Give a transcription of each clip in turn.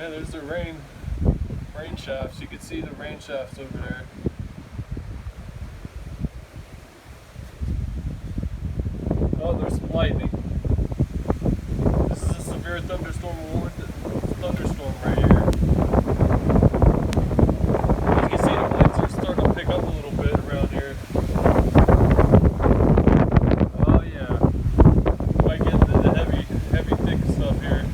Yeah, there's the rain shafts. You can see the rain shafts over there. Oh, there's some lightning. This is a severe thunderstorm warned thunderstorm right here. You can see the winds are starting to pick up a little bit around here. Oh yeah. Might get the heavy thick stuff here.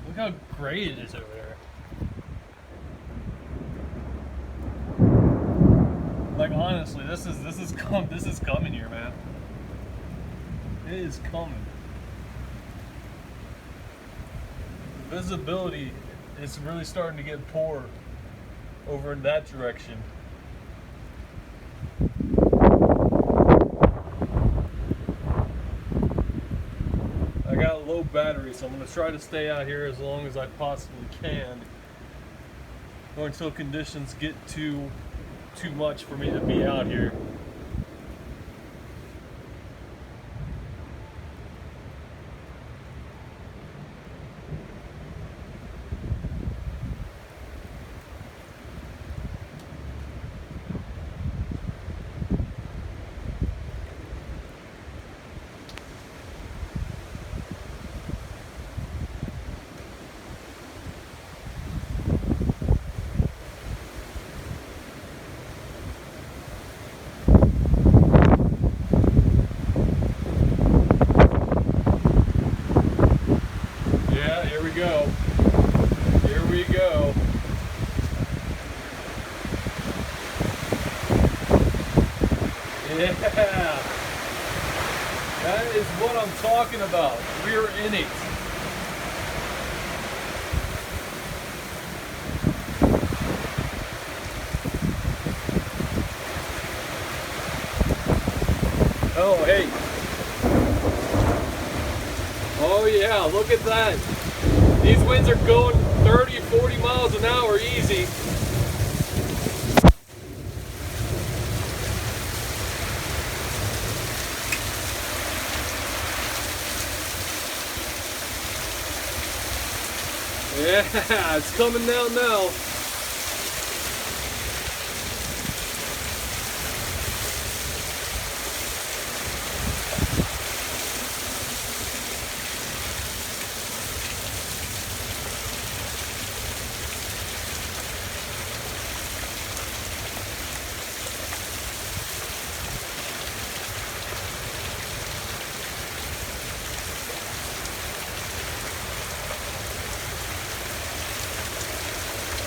Look how great it is over there. Like honestly, this is coming here, man. It is coming. The visibility is really starting to get poor over in that direction. I got a low battery, so I'm going to try to stay out here as long as I possibly can, or until conditions get too much for me to be out here. Here we go. Yeah. That is what I'm talking about. We're in it. Oh, hey. Oh, yeah, look at that. These winds are going 30, 40 miles an hour easy. Yeah, it's coming down now.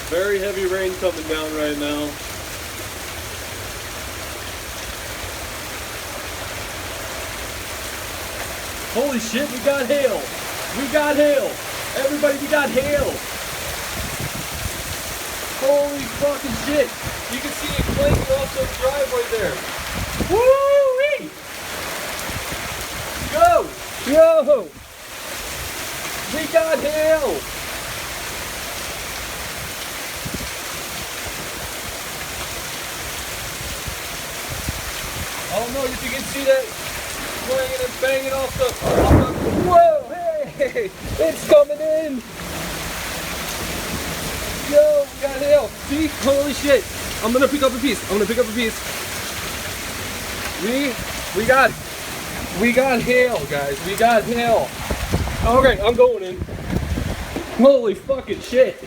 Very heavy rain coming down right now. Holy shit, we got hail! We got hail! Everybody, we got hail! Holy fucking shit! You can see it flaking off the driveway there. Woo-wee! Go! Yo! We got hail! I don't know if you can see that swinging and banging off the... Whoa, hey, it's coming in. Yo, we got hail. See, holy shit. I'm gonna pick up a piece. We got hail, guys. We got hail. Okay, I'm going in. Holy fucking shit.